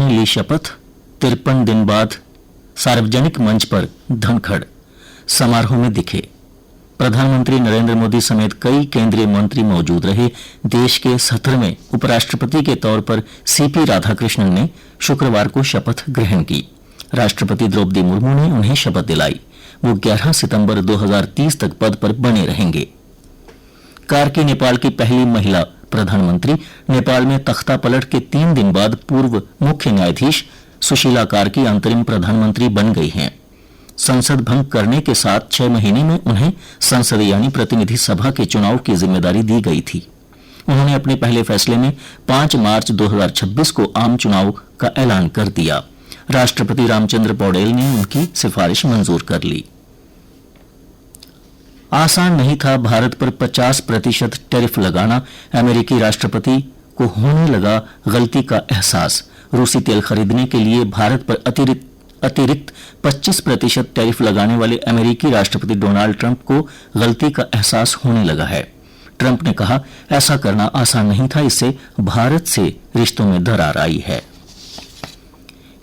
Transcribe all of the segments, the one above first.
ने ली शपथ, 53 दिन बाद सार्वजनिक मंच पर धनखड़। समारोह में दिखे प्रधानमंत्री नरेंद्र मोदी समेत कई केंद्रीय मंत्री मौजूद रहे। देश के 17वें उपराष्ट्रपति के तौर पर सीपी राधाकृष्णन ने शुक्रवार को शपथ ग्रहण की। राष्ट्रपति द्रौपदी मुर्मू ने उन्हें शपथ दिलाई। वो 11 सितंबर 2030 तक पद पर बने रहेंगे। कार्की नेपाल की पहली महिला प्रधानमंत्री नेपाल में तख्ता पलट के 3 दिन बाद पूर्व मुख्य न्यायाधीश सुशीला कार्की अंतरिम प्रधानमंत्री बन गई हैं। संसद भंग करने के साथ 6 महीने में उन्हें संसद यानी प्रतिनिधि सभा के चुनाव की जिम्मेदारी दी गई थी। उन्होंने अपने पहले फैसले में 5 मार्च 2026 को आम चुनाव का ऐलान कर दिया। राष्ट्रपति रामचंद्र पौडेल ने उनकी सिफारिश मंजूर कर ली। आसान नहीं था भारत पर 50% टैरिफ लगाना, अमेरिकी राष्ट्रपति को होने लगा गलती का एहसास। रूसी तेल खरीदने के लिए भारत पर अतिरिक्त 25% टैरिफ लगाने वाले अमेरिकी राष्ट्रपति डोनाल्ड ट्रंप को गलती का एहसास होने लगा है। ट्रंप ने कहा, ऐसा करना आसान नहीं था, इससे भारत से रिश्तों में दरार आई है।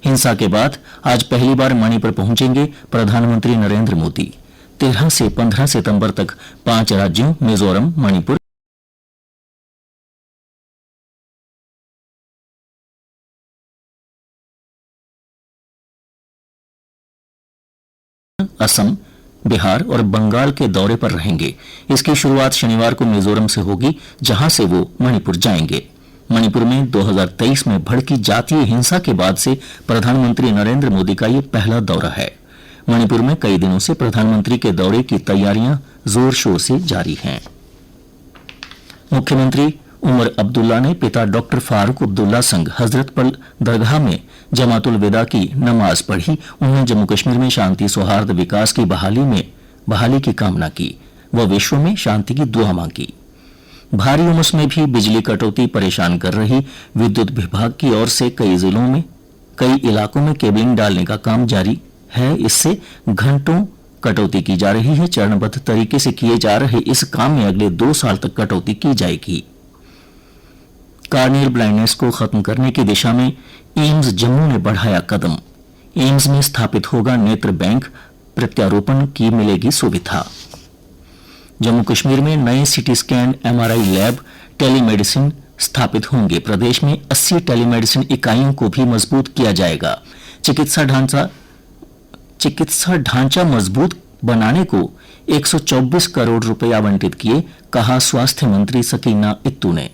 हिंसा के बाद आज पहली बार मणिपुर पहुंचेंगे प्रधानमंत्री नरेंद्र मोदी। 13 से 15 सितंबर तक 5 राज्यों मिजोरम, मणिपुर, असम, बिहार और बंगाल के दौरे पर रहेंगे। इसकी शुरुआत शनिवार को मिजोरम से होगी, जहां से वो मणिपुर जाएंगे। मणिपुर में 2023 में भड़की जातीय हिंसा के बाद से प्रधानमंत्री नरेंद्र मोदी का ये पहला दौरा है। मणिपुर में कई दिनों से प्रधानमंत्री के दौरे की तैयारियां जोर शोर से जारी हैं। मुख्यमंत्री उमर अब्दुल्ला ने पिता डॉक्टर फारूक अब्दुल्ला संग हजरतबल दरगाह में जमातुल विदा की नमाज पढ़ी। उन्होंने जम्मू कश्मीर में शांति, सौहार्द, विकास की बहाली की कामना की। वह विश्व में शांति की दुआ मांगी। भारी उमस में भी बिजली कटौती परेशान कर रही। विद्युत विभाग की ओर से कई इलाकों में केबलिंग डालने का काम जारी है। इससे घंटों कटौती की जा रही है। चरणबद्ध तरीके से किए जा रहे इस काम में अगले 2 साल तक कटौती की जाएगी। कार्नियल ब्लाइंडनेस को खत्म करने की दिशा में एम्स जम्मू ने बढ़ाया कदम। एम्स में स्थापित होगा नेत्र बैंक, प्रत्यारोपण की मिलेगी सुविधा। जम्मू कश्मीर में नए CT scan, MRI lab, telemedicine स्थापित होंगे। प्रदेश में 80 टेलीमेडिसिन इकाइयों को भी मजबूत किया जाएगा। चिकित्सा ढांचा मजबूत बनाने को 124 करोड़ रुपए आवंटित किए, कहा स्वास्थ्य मंत्री सकीना इत्तू ने।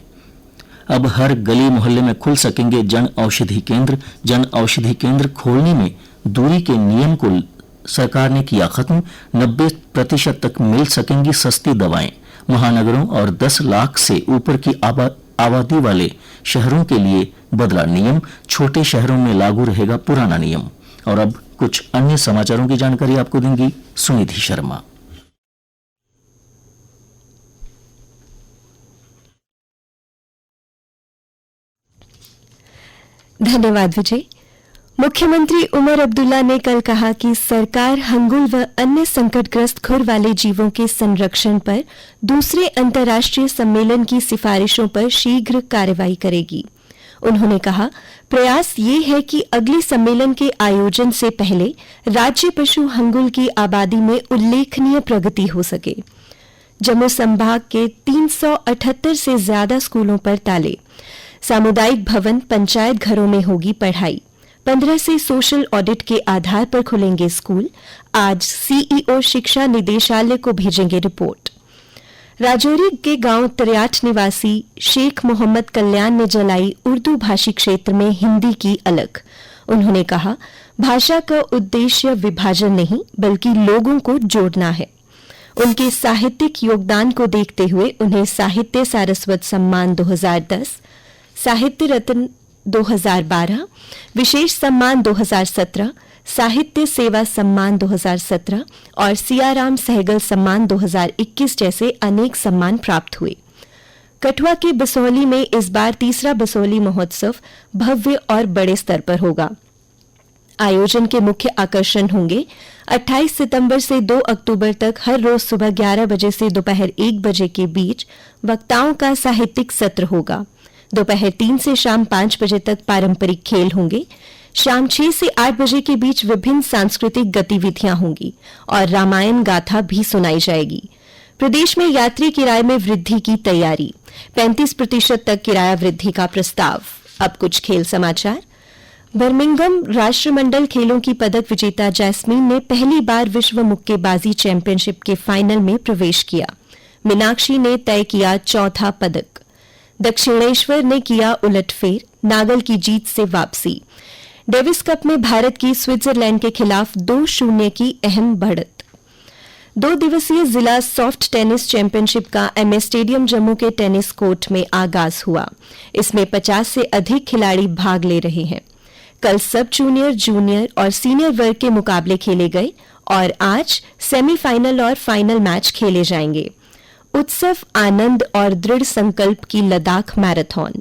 अब हर गली मोहल्ले में खुल सकेंगे जन औषधि केंद्र। जन औषधि केंद्र खोलने में दूरी के नियम को सरकार ने किया खत्म। 90% तक मिल सकेंगी सस्ती दवाएं। महानगरों और 10 लाख से ऊपर की आबादी वाले शहरों के लिए बदला नियम। छोटे शहरों में लागू रहेगा पुराना नियम। और अब कुछ अन्य समाचारों की जानकारी आपको देंगी सुनिधि शर्मा। धन्यवाद विजय। मुख्यमंत्री उमर अब्दुल्ला ने कल कहा कि सरकार हंगुल व अन्य संकटग्रस्त खुर वाले जीवों के संरक्षण पर दूसरे अंतर्राष्ट्रीय सम्मेलन की सिफारिशों पर शीघ्र कार्रवाई करेगी। उन्होंने कहा, प्रयास ये है कि अगले सम्मेलन के आयोजन से पहले राज्य पशु हंगुल की आबादी में उल्लेखनीय प्रगति हो सके। जम्मू संभाग के 378 से ज्यादा स्कूलों पर ताले। सामुदायिक भवन, पंचायत घरों में होगी पढ़ाई। 15 से सोशल ऑडिट के आधार पर खुलेंगे स्कूल। आज सीईओ शिक्षा निदेशालय को भेजेंगे रिपोर्ट। राजौरी के गांव तरियाठ निवासी शेख मोहम्मद कल्याण ने जलाई उर्दू भाषी क्षेत्र में हिंदी की अलख। उन्होंने कहा, भाषा का उद्देश्य विभाजन नहीं बल्कि लोगों को जोड़ना है। उनके साहित्यिक योगदान को देखते हुए उन्हें साहित्य सारस्वत सम्मान 2010, साहित्य रत्न 2012, विशेष सम्मान 2017, साहित्य सेवा सम्मान 2017 और सियाराम सहगल सम्मान 2021 जैसे अनेक सम्मान प्राप्त हुए। कठुआ के बसौली में इस बार तीसरा बसौली महोत्सव भव्य और बड़े स्तर पर होगा। आयोजन के मुख्य आकर्षण होंगे 28 सितंबर से 2 अक्टूबर तक हर रोज सुबह 11 बजे से दोपहर 1 बजे के बीच वक्ताओं का साहित्यिक सत्र होगा। दोपहर 3 से शाम 5 बजे तक पारंपरिक खेल होंगे। शाम 6 से 8 बजे के बीच विभिन्न सांस्कृतिक गतिविधियां होंगी और रामायण गाथा भी सुनाई जाएगी। प्रदेश में यात्री किराए में वृद्धि की तैयारी, 35% तक किराया वृद्धि का प्रस्ताव। अब कुछ खेल समाचार। बर्मिंघम राष्ट्रमंडल खेलों की पदक विजेता जैस्मीन ने पहली बार विश्व मुक्केबाजी चैंपियनशिप के फाइनल में प्रवेश किया। मीनाक्षी ने तय किया चौथा पदक। दक्षिणेश्वर ने किया उलटफेर, नागल की जीत से वापसी। डेविस कप में भारत की स्विट्जरलैंड के खिलाफ 2-0 की अहम बढ़त। 2 दिवसीय जिला सॉफ्ट टेनिस चैंपियनशिप का एमए स्टेडियम जम्मू के टेनिस कोर्ट में आगाज हुआ। इसमें 50 से अधिक खिलाड़ी भाग ले रहे हैं। कल सब जूनियर, जूनियर और सीनियर वर्ग के मुकाबले खेले गए और आज सेमीफाइनल और फाइनल मैच खेले जाएंगे। उत्सव, आनंद और दृढ़ संकल्प की Ladakh marathon.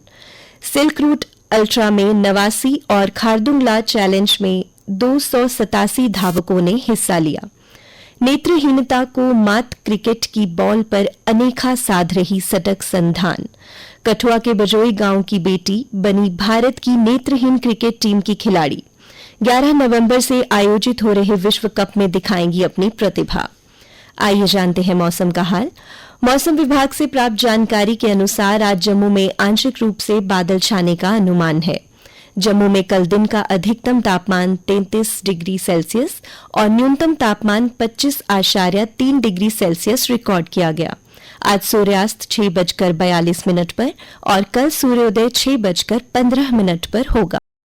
Silk route ultra में 89 और खारदुंगला चैलेंज में 287 धावकों ने हिस्सा लिया। नेत्रहीनता को मात क्रिकेट की बॉल पर अनेखा साध रही सटक संधान। कठुआ के बजोई गांव की बेटी बनी भारत की नेत्रहीन क्रिकेट टीम की खिलाड़ी। 11 नवंबर से आयोजित हो रहे विश्व कप में दिखाएंगी अपनी प्रतिभा। आइए जानते हैं मौसम का हाल। मौसम विभाग से प्राप्त जानकारी के अनुसार आज जम्मू में आंशिक रूप से बादल छाने का अनुमान है। जम्मू में कल दिन का अधिकतम तापमान 33 डिग्री सेल्सियस और न्यूनतम तापमान 25.3 डिग्री सेल्सियस रिकॉर्ड किया गया। आज सूर्यास्त 6:42 पर और कल सूर्योदय 6:15 पर होगा।